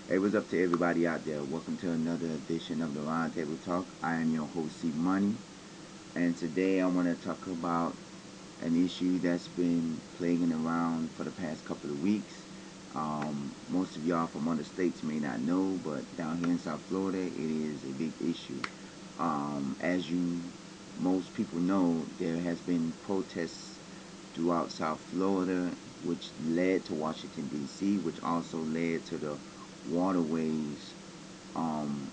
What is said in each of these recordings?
Hey, what's up to everybody out there? Welcome to another edition of the Roundtable Talk. I am your host, C Money, and today I want to talk about an issue that's been plaguing around for the past couple of weeks. Most of y'all from other states may not know, but down here in South Florida, it is a big issue. As you most people know, there has been protests throughout South Florida, which led to Washington D.C., which also led to the waterways um,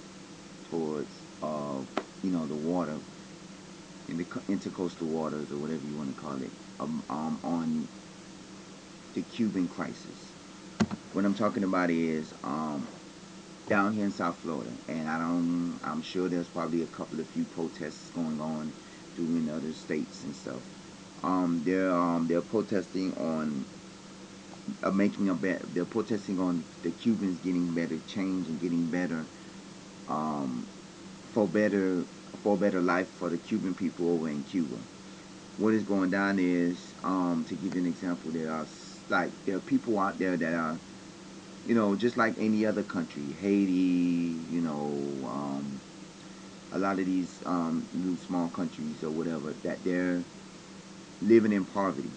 towards the water in the intercoastal waters or whatever you want to call it on the Cuban crisis. What I'm talking about is down here in South Florida, and I'm sure there's probably a couple of few protests going on through in other states and stuff. They're protesting on making a bet. They're protesting on the Cubans getting better change and getting better um, for better for a better life for the Cuban people over in Cuba. What is going down is, to give you an example, there are people out there that are, just like any other country, Haiti, a lot of these new small countries or whatever, that they're living in poverty,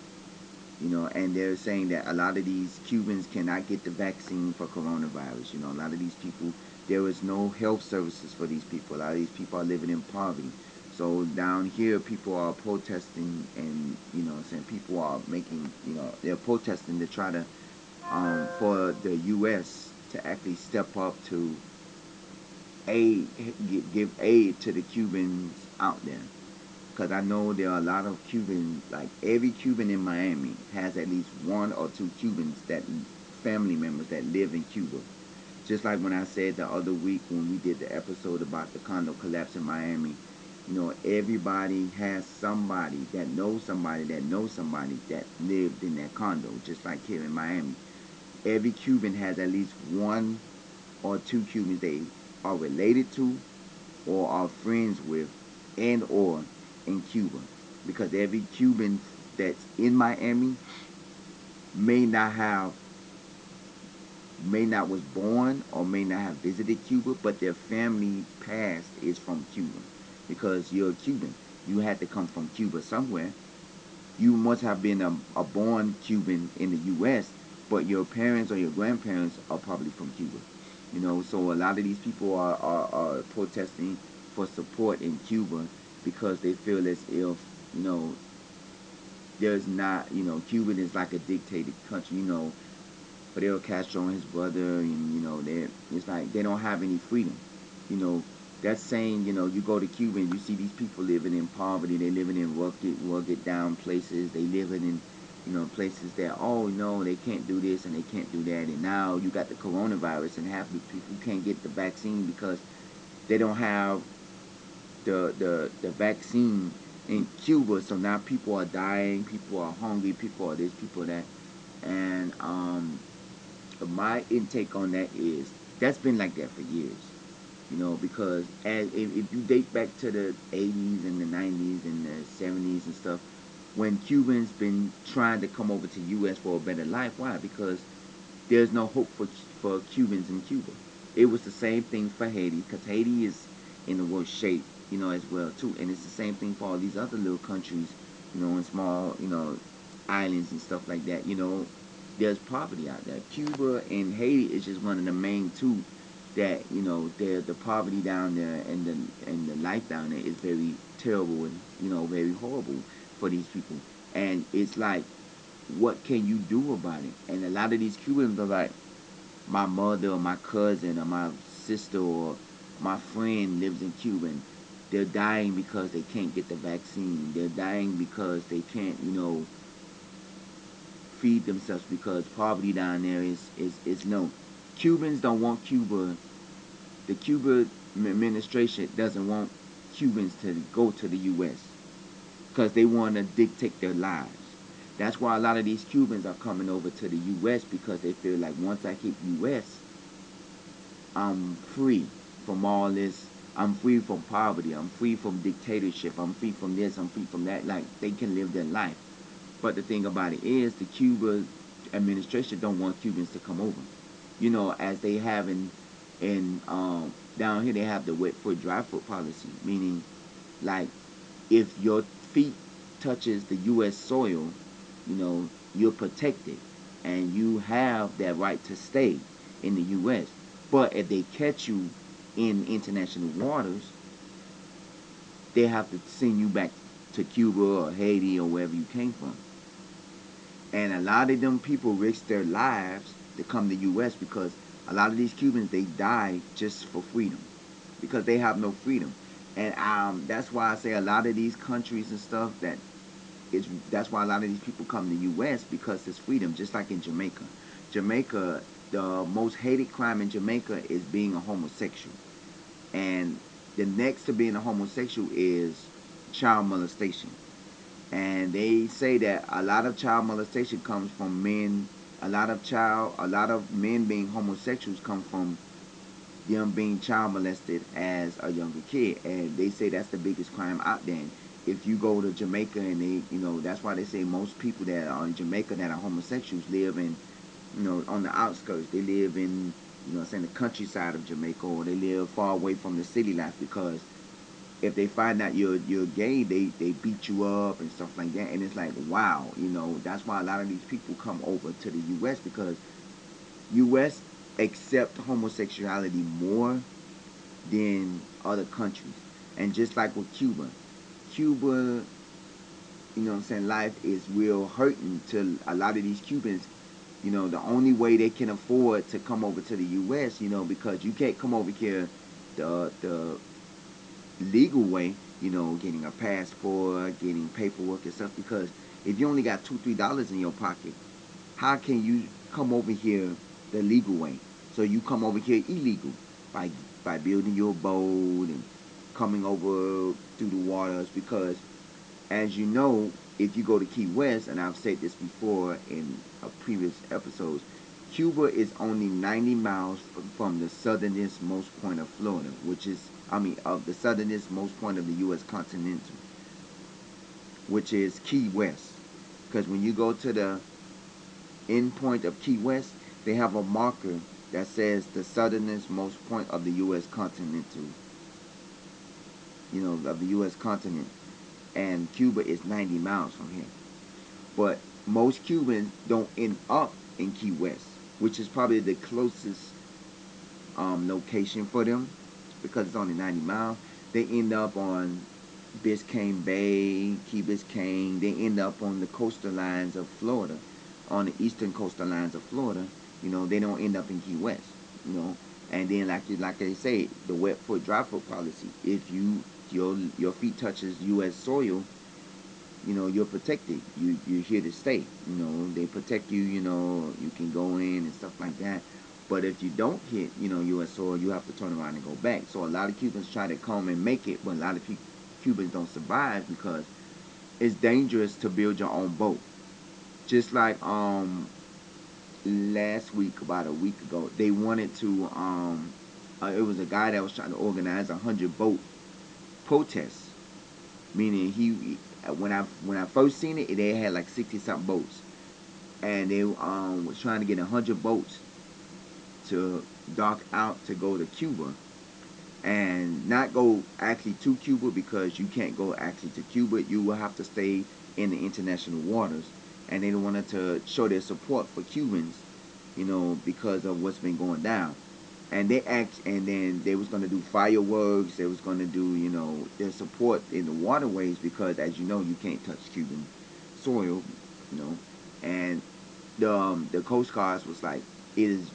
and they're saying that a lot of these Cubans cannot get the vaccine for coronavirus. A lot of these people, there is no health services for these people. A lot of these people are living in poverty. So down here, people are protesting, and saying people are making, they're protesting to try to, for the U.S. to actually step up to aid, give aid to the Cubans out there, because I know there are a lot of Cubans. Like every Cuban in Miami has at least one or two Cubans, that family members that live in Cuba. Just like when I said the other week when we did the episode about the condo collapse in Miami, everybody has somebody that knows somebody that knows somebody that lived in that condo, just like here in Miami. Every Cuban has at least one or two Cubans they are related to or are friends with, and or in Cuba, because every Cuban that's in Miami may not have may not was born or may not have visited Cuba, but their family past is from Cuba. Because you're a Cuban, you had to come from Cuba somewhere. You must have been a born Cuban in the U.S., but your parents or your grandparents are probably from Cuba. So a lot of these people are protesting for support in Cuba, because they feel as if, you know, there's not, Cuba is like a dictated country, Fidel Castro and his brother, and, it's like they don't have any freedom. You know, that's saying, you go to Cuba and you see these people living in poverty, they living in rugged down places, they living in, places that, oh no, they can't do this and they can't do that, and now you got the coronavirus and half the people can't get the vaccine because they don't have the vaccine in Cuba. So now people are dying, people are hungry, people are this, people are that, and my intake on that is that's been like that for years. Because if you date back to the 80s and the 90s and the 70s and stuff, when Cubans been trying to come over to U.S. for a better life, why? Because there's no hope for Cubans in Cuba. It was the same thing for Haiti, because Haiti is in the worst shape, as well too. And it's the same thing for all these other little countries, in small, islands and stuff like that. There's poverty out there. Cuba and Haiti is just one of the main two that, the poverty down there and the life down there is very terrible and, very horrible for these people. And it's like, what can you do about it? And a lot of these Cubans are like, my mother or my cousin or my sister or my friend lives in Cuba, and they're dying because they can't get the vaccine. They're dying because they can't, feed themselves, because poverty down there is known. Cubans don't want Cuba. The Cuba administration doesn't want Cubans to go to the U.S. because they want to dictate their lives. That's why a lot of these Cubans are coming over to the U.S., because they feel like once I hit U.S., I'm free from all this. I'm free from poverty. I'm free from dictatorship. I'm free from this. I'm free from that. Like, they can live their life. But the thing about it is, the Cuba administration don't want Cubans to come over. as they have in down here they have the wet foot dry foot policy, meaning like if your feet touches the U.S. soil, you're protected and you have that right to stay in the U.S. But if they catch you in international waters, they have to send you back to Cuba or Haiti or wherever you came from. And a lot of them people risk their lives to come to the U.S. because a lot of these Cubans, they die just for freedom because they have no freedom. And that's why I say a lot of these countries and stuff that's why a lot of these people come to the U.S. because it's freedom. Just like in Jamaica, Jamaica, the most hated crime in Jamaica is being a homosexual, and the next to being a homosexual is child molestation. And they say that a lot of child molestation comes from men. A lot of men being homosexuals come from them being child molested as a younger kid, and they say that's the biggest crime out there. And if you go to Jamaica, and that's why they say most people that are in Jamaica that are homosexuals live in, on the outskirts. They live in, saying the countryside of Jamaica, or they live far away from the city life because if they find out you're gay, they beat you up and stuff like that. And it's like, wow, that's why a lot of these people come over to the U.S. because U.S. accept homosexuality more than other countries. And just like with Cuba, Cuba, life is real hurting to a lot of these Cubans. The only way they can afford to come over to the U.S., because you can't come over here the legal way, getting a passport, getting paperwork and stuff. Because if you only got $2, $3 in your pocket, how can you come over here the legal way? So you come over here illegal by building your boat and coming over through the waters. Because as you know, if you go to Key West, and I've said this before in a previous episodes, Cuba is only 90 miles from the southernest most point of Florida, which is, of the southernest most point of the U.S. continental, which is Key West. Because when you go to the end point of Key West, they have a marker that says the southernest most point of the U.S. continental, of the U.S. continent. And Cuba is 90 miles from here. But most Cubans don't end up in Key West, which is probably the closest location for them because it's only 90 miles. They end up on Biscayne Bay, Key Biscayne. They end up on the coastal lines of Florida, on the eastern coastal lines of Florida. They don't end up in Key West. You know, and then like they say, the wet foot, dry foot policy. If your feet touches U.S. soil, you're protected. You're here to stay. They protect you. You can go in and stuff like that. But if you don't hit, U.S. soil, you have to turn around and go back. So a lot of Cubans try to come and make it, but a lot of Cubans don't survive because it's dangerous to build your own boat. Just like last week, about a week ago, they wanted to it was a guy that was trying to organize 100 boat protests. Meaning when I first seen it, they had like 60 something boats, and they was trying to get 100 boats to dock out to go to Cuba, and not go actually to Cuba because you can't go actually to Cuba. You will have to stay in the international waters, and they wanted to show their support for Cubans, because of what's been going down. And then they was gonna do fireworks. They was gonna do, their support in the waterways because, as you know, you can't touch Cuban soil, you know. And the Coast Guards was like, it is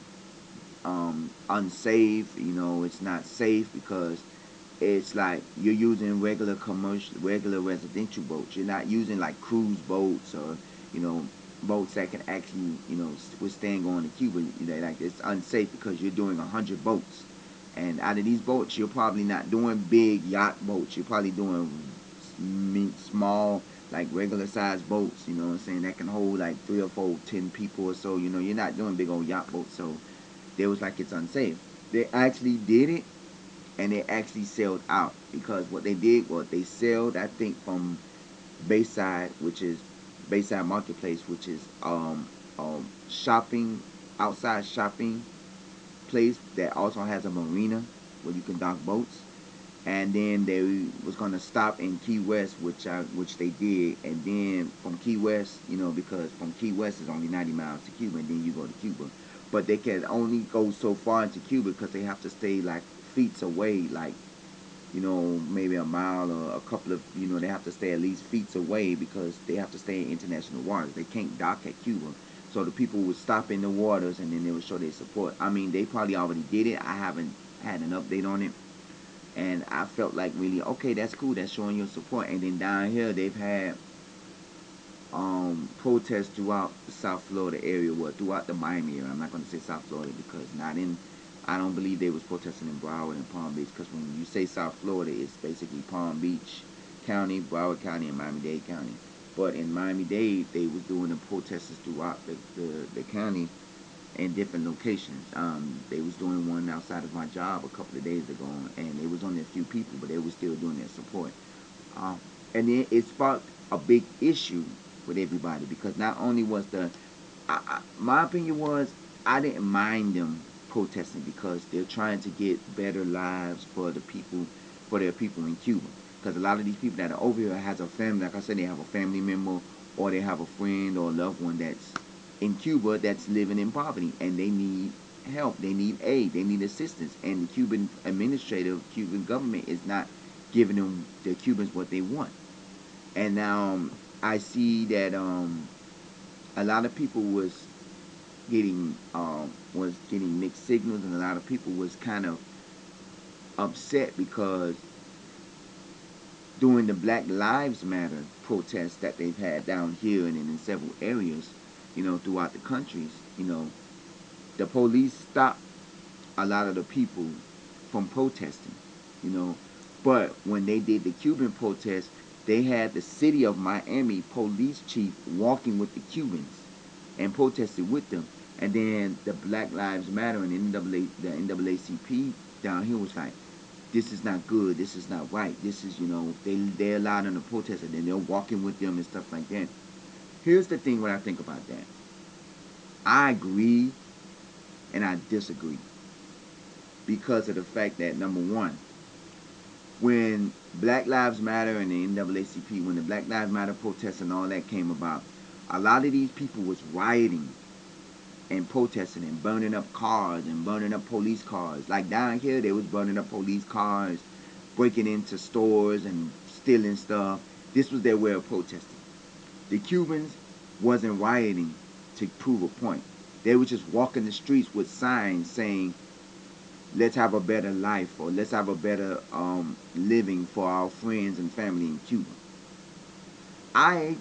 unsafe. It's not safe because it's like you're using regular residential boats. You're not using like cruise boats or you know boats that can actually withstand going to Cuba. Like it's unsafe because you're doing 100 boats, and out of these boats, you're probably not doing big yacht boats. You're probably doing small, like regular sized boats. You know what I'm saying? That can hold like 3 or 4, 10 people or so. You're not doing big old yacht boats. So they was like it's unsafe. They actually did it, and they actually sailed out because what they did was they sailed, I think, from Bayside, which is Bayside Marketplace, which is shopping, outside shopping place that also has a marina where you can dock boats. And then they was gonna stop in Key West, which they did. And then from Key West, because from Key West is only 90 miles to Cuba, and then you go to Cuba. But they can only go so far into Cuba because they have to stay like feet away, like maybe a mile or a couple of, they have to stay at least feet away because they have to stay in international waters. They can't dock at Cuba. So the people would stop in the waters and then they would show their support. I mean, they probably already did it. I haven't had an update on it. And I felt like really, okay, that's cool. That's showing your support. And then down here, they've had protests throughout the South Florida area, well, throughout the Miami area. I'm not going to say South Florida because not in. I don't believe they was protesting in Broward and Palm Beach because when you say South Florida, it's basically Palm Beach County, Broward County, and Miami-Dade County. But in Miami-Dade, they was doing the protests throughout the county in different locations. They was doing one outside of my job a couple of days ago, and it was only a few people, but they were still doing their support. Um, and then it sparked a big issue with everybody because not only was my opinion was I didn't mind them protesting because they're trying to get better lives for the people, for their people in Cuba. Because a lot of these people that are over here has a family, like I said, they have a family member or they have a friend or a loved one that's in Cuba that's living in poverty and they need help, they need aid, they need assistance, and the Cuban government is not giving them the Cubans what they want. And now I see that a lot of people was getting mixed signals, and a lot of people was kind of upset because during the Black Lives Matter protests that they've had down here and in several areas, throughout the countries, the police stopped a lot of the people from protesting, you know. But when they did the Cuban protest, they had the city of Miami police chief walking with the Cubans and protested with them. And then the Black Lives Matter and the NAACP down here was like, this is not good. This is not right. This is, they allowed them to protest and then they're walking with them and stuff like that. Here's the thing what I think about that. I agree and I disagree because of the fact that number one, when Black Lives Matter and the NAACP, when the Black Lives Matter protests and all that came about, a lot of these people was rioting and protesting and burning up cars and burning up police cars. Like down here, they was burning up police cars, breaking into stores and stealing stuff. This was their way of protesting. The Cubans wasn't rioting to prove a point. They were just walking the streets with signs saying, let's have a better life or let's have a better living for our friends and family in Cuba. I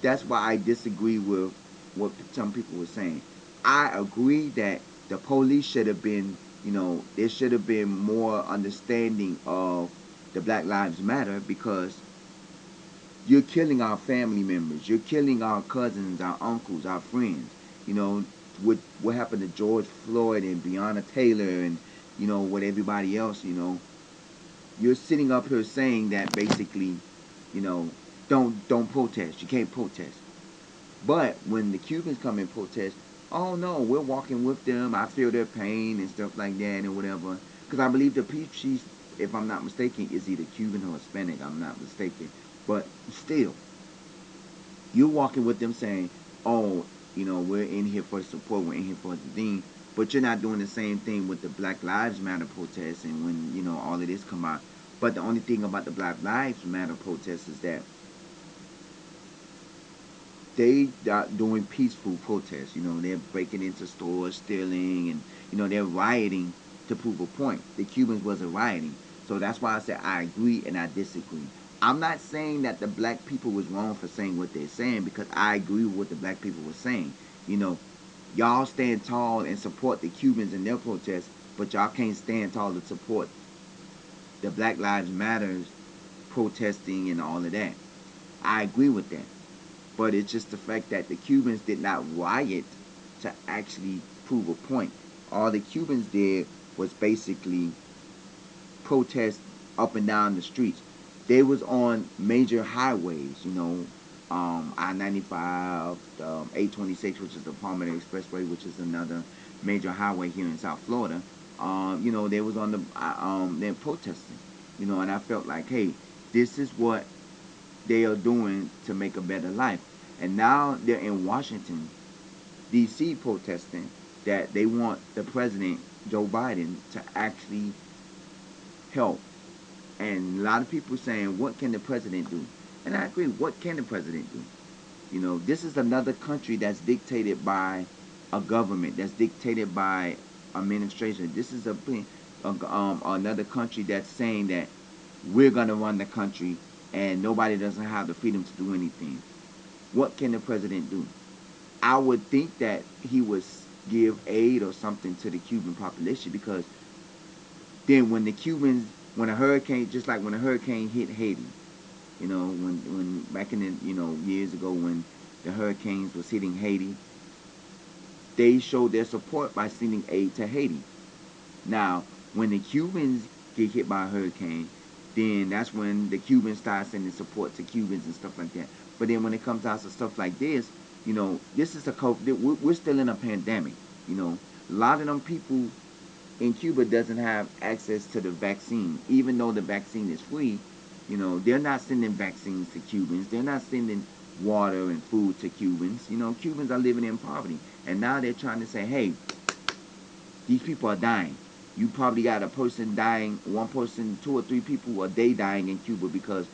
That's why I disagree with what some people were saying. I agree that the police should have been, there should have been more understanding of the Black Lives Matter because you're killing our family members, you're killing our cousins, our uncles, our friends. You know what happened to George Floyd and Breonna Taylor and what everybody else. You're sitting up here saying that basically, you know, don't protest. You can't protest. But when the Cubans come and protest, oh no, we're walking with them. I feel their pain and stuff like that and whatever. Because I believe the peace chief, if I'm not mistaken, is either Cuban or Hispanic. I'm not mistaken. But still, you're walking with them saying, oh, we're in here for support. We're in here for the thing. But you're not doing the same thing with the Black Lives Matter protests and when, all of this come out. But the only thing about the Black Lives Matter protests is that they are doing peaceful protests. They're breaking into stores, stealing, and they're rioting to prove a point. The Cubans wasn't rioting, so that's why I said I agree and I disagree. I'm not saying that the black people was wrong for saying what they're saying because I agree with what the black people were saying. You know, y'all stand tall and support the Cubans in their protests, but y'all can't stand tall to support the Black Lives Matters protesting and all of that. I agree with that. But it's just the fact that the Cubans did not riot to actually prove a point. All the Cubans did was basically protest up and down the streets. They was on major highways, I-95, 826, which is the Palmetto Expressway, which is another major highway here in South Florida. they was on the they're protesting, and I felt like, hey, this is what they are doing to make a better life. And now they're in Washington, D.C. protesting that they want the president, Joe Biden, to actually help. And a lot of people saying, what can the president do? And I agree, what can the president do? This is another country that's dictated by a government, that's dictated by administration. This is another country that's saying that we're going to run the country and nobody doesn't have the freedom to do anything. What can the president do? I would think that he would give aid or something to the Cuban population, because then when the Cubans, when a hurricane, just like when a hurricane hit Haiti, when back in the, years ago when the hurricanes was hitting Haiti, they showed their support by sending aid to Haiti. Now, when the Cubans get hit by a hurricane, then that's when the Cubans start sending support to Cubans and stuff like that. But then when it comes out to stuff like this, this is a COVID. We're still in a pandemic. A lot of them people in Cuba doesn't have access to the vaccine, even though the vaccine is free. They're not sending vaccines to Cubans. They're not sending water and food to Cubans. Cubans are living in poverty, and now they're trying to say, hey, these people are dying. You probably got a person dying, one person, two or three people a day dying in Cuba because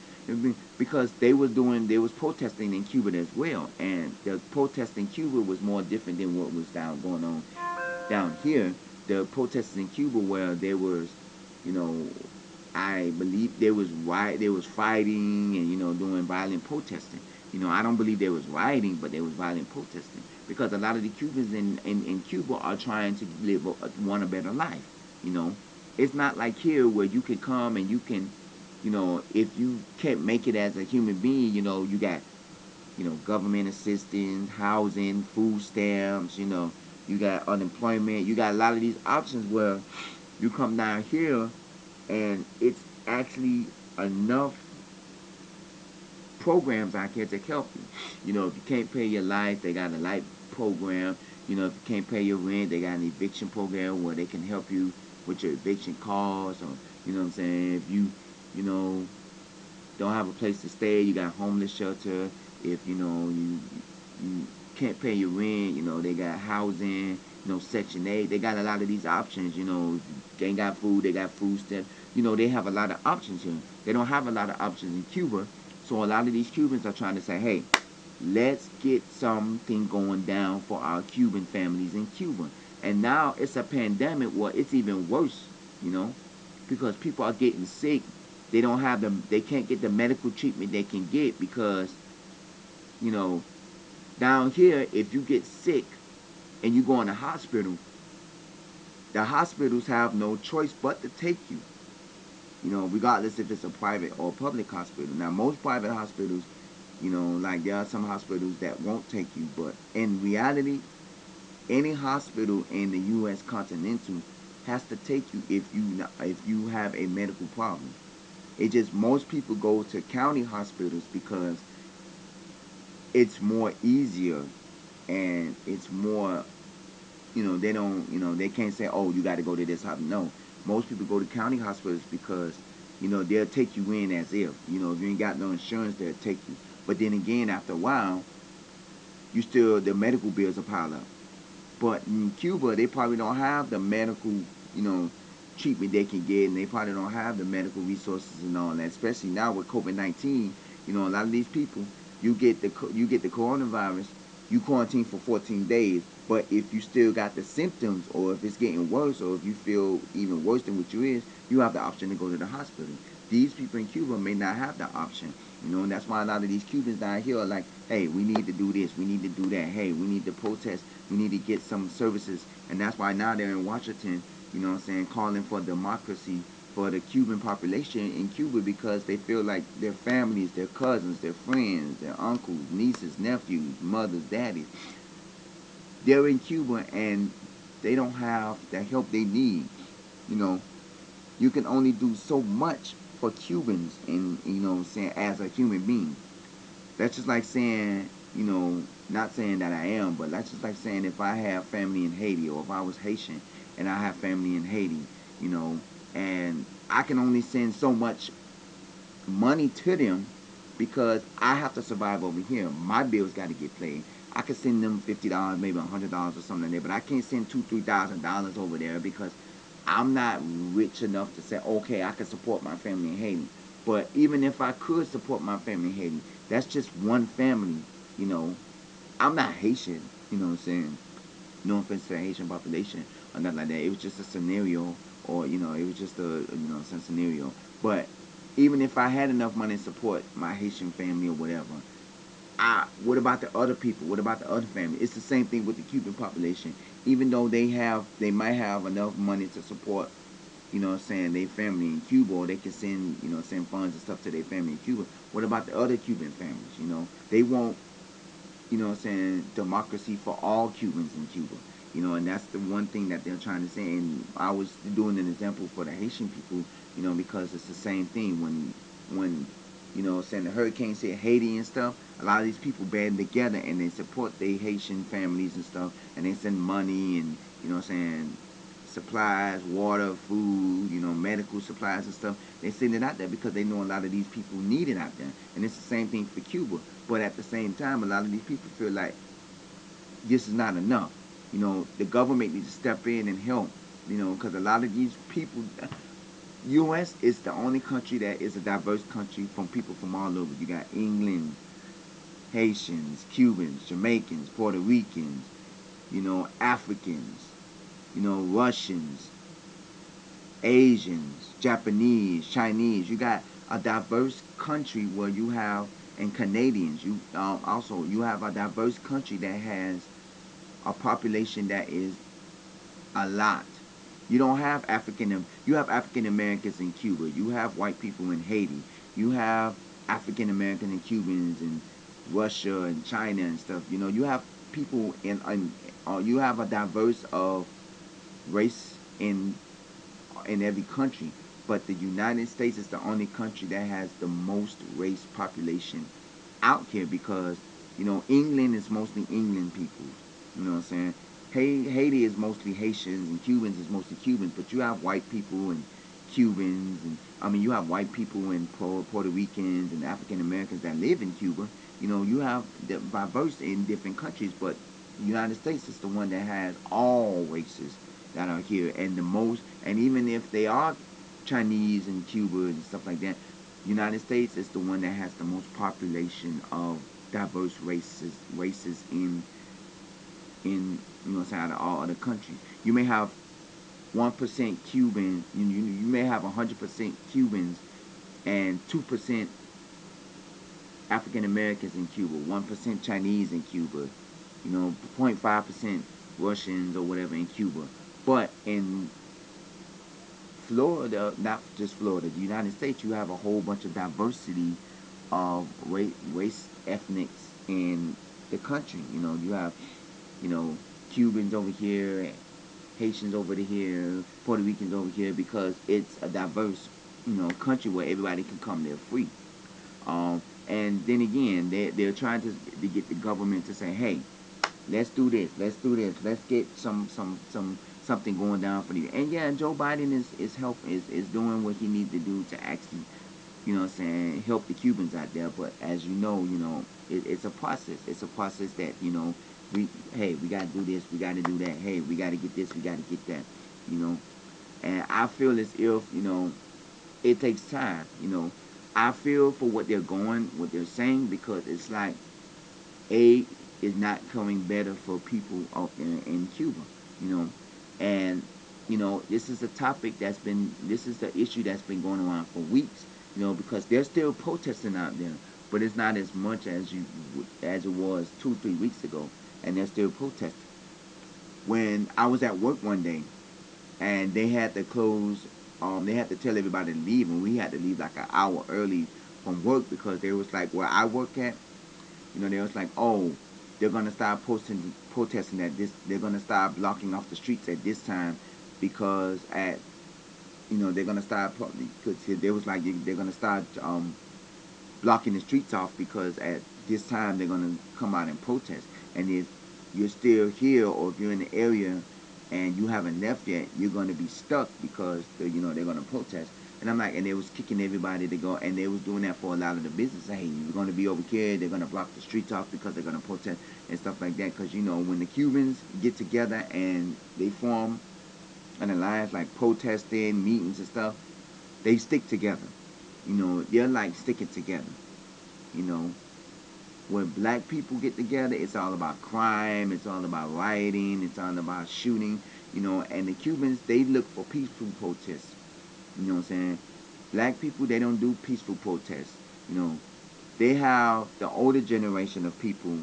they was protesting in Cuba as well, and the protest in Cuba was more different than what was going on down here. The protests in Cuba where there was, you know, I believe there was fighting and doing violent protesting. I don't believe there was rioting, but there was violent protesting because a lot of the Cubans in Cuba are trying to want a better life. You know, it's not like here where you can come and you can, if you can't make it as a human being, you got government assistance, housing, food stamps, you got unemployment, you got a lot of these options where you come down here and it's actually enough programs out here to help you. If you can't pay your life, they got a life program. If you can't pay your rent, they got an eviction program where they can help you with your eviction costs, or what I'm saying. If you know, don't have a place to stay, you got homeless shelter. If you can't pay your rent, they got housing, Section 8. They got a lot of these options. If they ain't got food, they got food stamps. They have a lot of options here. They don't have a lot of options in Cuba. So a lot of these Cubans are trying to say, hey, let's get something going down for our Cuban families in Cuba. And now it's a pandemic where it's even worse, because people are getting sick. They can't get the medical treatment they can get because, you know, down here, if you get sick and you go in the hospitals have no choice but to take you, regardless if it's a private or public hospital. Now, most private hospitals, like there are some hospitals that won't take you, but in reality, any hospital in the U.S. continental has to take you if you have a medical problem. It just most people go to county hospitals because it's more easier and it's more, they don't, they can't say, oh, you got to go to this hospital. No, most people go to county hospitals because, they'll take you in as if you ain't got no insurance, they'll take you. But then again, after a while, the medical bills will pile up. But in Cuba, they probably don't have the medical, treatment they can get, and they probably don't have the medical resources and all that. Especially now with COVID-19, a lot of these people, you get the coronavirus, you quarantine for 14 days. But if you still got the symptoms, or if it's getting worse, or if you feel even worse than what you is, you have the option to go to the hospital. These people in Cuba may not have the option, and that's why a lot of these Cubans down here are like, hey, we need to do this, we need to do that, hey, we need to protest, we need to get some services. And that's why now they're in Washington, calling for democracy for the Cuban population in Cuba, because they feel like their families, their cousins, their friends, their uncles, nieces, nephews, mothers, daddies, they're in Cuba and they don't have the help they need. You know, you can only do so much for Cubans, and saying, as a human being. That's just like saying, not saying that I am, but that's just like saying if I have family in Haiti, or if I was Haitian and I have family in Haiti, you know, and I can only send so much money to them because I have to survive over here. My bills got to get paid. I could send them $50, maybe $100 or something like that, but I can't send $2,000, $3,000 over there because I'm not rich enough to say, okay, I can support my family in Haiti. But even if I could support my family in Haiti, that's just one family, you know. I'm not Haitian, you know what I'm saying? No offense to the Haitian population or nothing like that. It was just a scenario, or it was just some scenario. But even if I had enough money to support my Haitian family or whatever, what about the other people? What about the other family? It's the same thing with the Cuban population. Even though they might have enough money to support, their family in Cuba, or they can send, send funds and stuff to their family in Cuba. What about the other Cuban families? They want, democracy for all Cubans in Cuba. And that's the one thing that they're trying to say. And I was doing an example for the Haitian people, because it's the same thing. When the hurricanes hit Haiti and stuff, a lot of these people band together and they support their Haitian families and stuff, and they send money and, supplies, water, food, medical supplies and stuff. They send it out there because they know a lot of these people need it out there. And it's the same thing for Cuba. But at the same time, a lot of these people feel like this is not enough. The government needs to step in and help. Because a lot of these people, U.S. is the only country that is a diverse country from people from all over. You got England, Haitians, Cubans, Jamaicans, Puerto Ricans, Africans, Russians, Asians, Japanese, Chinese. You got a diverse country where you have, and Canadians. You have a diverse country that has a population that is a lot. You have African Americans in Cuba. You have white people in Haiti. You have African Americans and Cubans in Russia and China and stuff. You have people you have a diverse of race in every country. But the United States is the only country that has the most race population out here because, England is mostly England people. You know what I'm saying? Haiti is mostly Haitians and Cubans is mostly Cubans, but you have white people and Cubans, and you have white people and Puerto Ricans and African Americans that live in Cuba. You have the diverse in different countries, but the United States is the one that has all races that are here, and the most, and even if they are Chinese and Cuba and stuff like that, United States is the one that has the most population of diverse races in out of all other countries. You may have 1% Cuban, you may have 100% Cubans and 2% African Americans in Cuba, 1% Chinese in Cuba, 0.5% Russians or whatever in Cuba. But in Florida, not just Florida, the United States, you have a whole bunch of diversity of race ethnics in the country. You have, Cubans over here, Haitians over here, Puerto Ricans over here, because it's a diverse, country where everybody can come there free. And then again, they're trying to get the government to say, hey, let's do this, let's get something going down for you. And yeah, Joe Biden is doing what he needs to do to actually, help the Cubans out there. But as it's a process. It's a process that, we gotta do this, we gotta do that. Hey, we gotta get this, we gotta get that. And I feel as if, it takes time. I feel for what they're saying, because it's like aid is not coming better for people out in Cuba. You know, and this is a topic this is the issue that's been going around for weeks. Because they're still protesting out there, but it's not as much as it was 2 3 weeks ago, and they're still protesting. When I was at work one day, and they had to close, they had to tell everybody to leave, and we had to leave like an hour early from work, because they was like, where I work at, they was like, oh, they're gonna start protesting at this. They're gonna start blocking off the streets at this time, because they're gonna start, because they was like, they're gonna start blocking the streets off, because at this time they're gonna come out and protest. And if you're still here, or if you're in the area, and you haven't left yet, you're going to be stuck because they're going to protest. And I'm like, and they was kicking everybody to go, and they was doing that for a lot of the business. Hey, you're going to be over here. They're going to block the streets off because they're going to protest and stuff like that. Because when the Cubans get together and they form an alliance, like protesting, meetings and stuff, they stick together. They're like sticking together. You know, when black people get together, it's all about crime, it's all about rioting, it's all about shooting, and the Cubans, they look for peaceful protests. You know what I'm saying? Black people, they don't do peaceful protests. You know, they have the older generation of people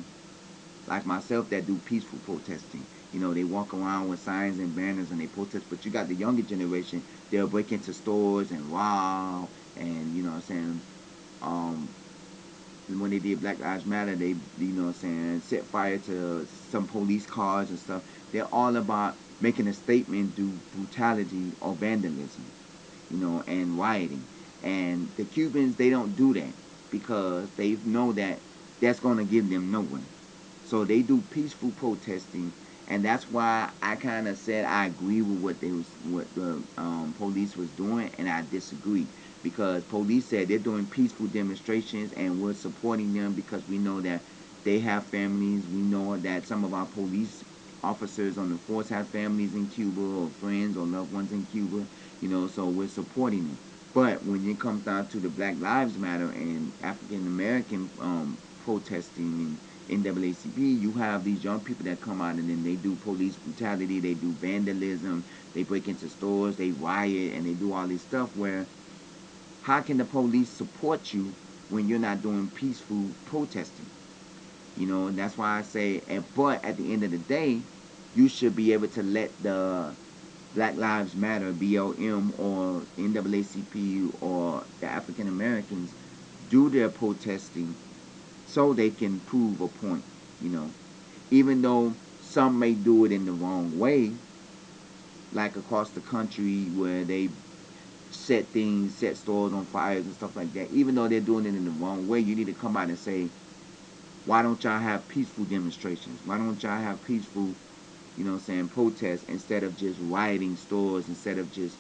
like myself that do peaceful protesting. They walk around with signs and banners and they protest, but you got the younger generation, they'll break into stores and rob, and you know what I'm saying, um, when they did Black Lives Matter, they, set fire to some police cars and stuff. They're all about making a statement through brutality or vandalism, and rioting. And the Cubans, they don't do that because they know that that's going to give them no one. So they do peaceful protesting, and that's why I kind of said I agree with what the police was doing, and I disagree because police said they're doing peaceful demonstrations, and we're supporting them because we know that they have families. We know that some of our police officers on the force have families in Cuba or friends or loved ones in Cuba. So we're supporting them. But when it comes down to the Black Lives Matter and African American protesting and NAACP, you have these young people that come out and then they do police brutality, they do vandalism, they break into stores, they riot, and they do all this stuff where how can the police support you when you're not doing peaceful protesting? And that's why I say, but at the end of the day, you should be able to let the Black Lives Matter, BLM, or NAACP, or the African Americans do their protesting so they can prove a point, you know. Even though some may do it in the wrong way, like across the country where they set stores on fires and stuff like that. Even though they're doing it in the wrong way, you need to come out and say, why don't y'all have peaceful demonstrations? Why don't y'all have peaceful, protests instead of just rioting stores, instead of just,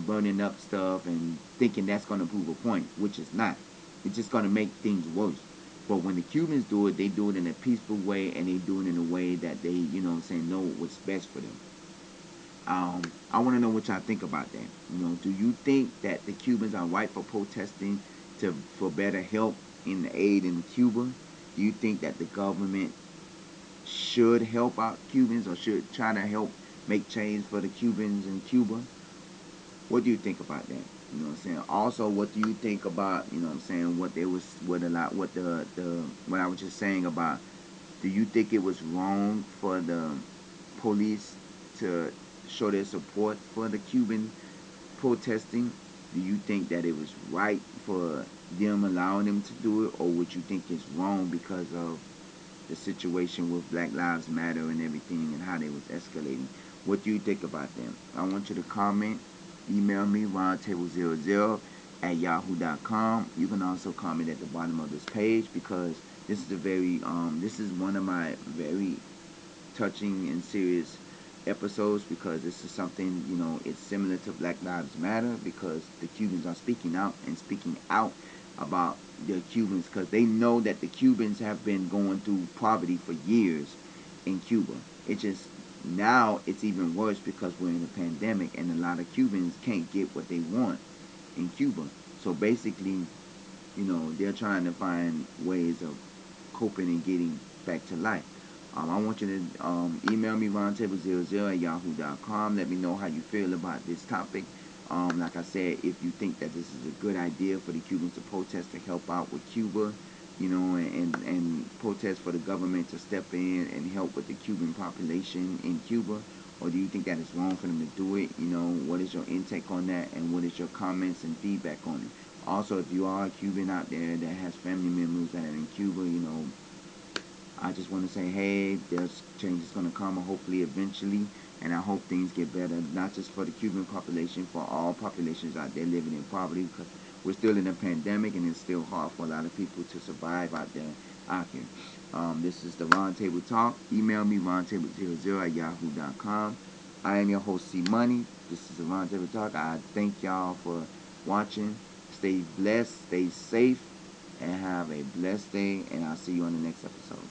burning up stuff and thinking that's going to prove a point, which is not. It's just going to make things worse. But when the Cubans do it, they do it in a peaceful way, and they do it in a way that they, know what's best for them. I want to know what y'all think about that. Do you think that the Cubans are right for protesting for better help in the aid in Cuba? Do you think that the government should help out Cubans or should try to help make change for the Cubans in Cuba? What do you think about that? You know what I'm saying? Also, what do you think about, what they was what a lot what the what I was just saying about, do you think it was wrong for the police to show their support for the Cuban protesting? Do you think that it was right for them allowing them to do it, or would you think it's wrong because of the situation with Black Lives Matter and everything and how they was escalating? What do you think about them? I want you to comment. Email me, roundtable00@yahoo.com. You can also comment at the bottom of this page because this is this is one of my very touching and serious episodes because this is something, it's similar to Black Lives Matter because the Cubans are speaking out and speaking out about the Cubans because they know that the Cubans have been going through poverty for years in Cuba. It just now it's even worse because we're in a pandemic and a lot of Cubans can't get what they want in Cuba. So basically, they're trying to find ways of coping and getting back to life. I want you to email me roundtable00@yahoo.com. Let me know how you feel about this topic. Like I said, if you think that this is a good idea for the Cubans to protest to help out with Cuba, and protest for the government to step in and help with the Cuban population in Cuba, or do you think that it's wrong for them to do it? What is your intake on that, and what is your comments and feedback on it? Also, if you are a Cuban out there that has family members that are in Cuba, I just want to say, hey, there's change is going to come, hopefully, eventually, and I hope things get better, not just for the Cuban population, for all populations out there living in poverty, because we're still in a pandemic, and it's still hard for a lot of people to survive out there, out here. This is the Round Table Talk. Email me roundtable00@yahoo.com. I am your host, C Money. This is the Round Table Talk. I thank y'all for watching. Stay blessed, stay safe, and have a blessed day. And I'll see you on the next episode.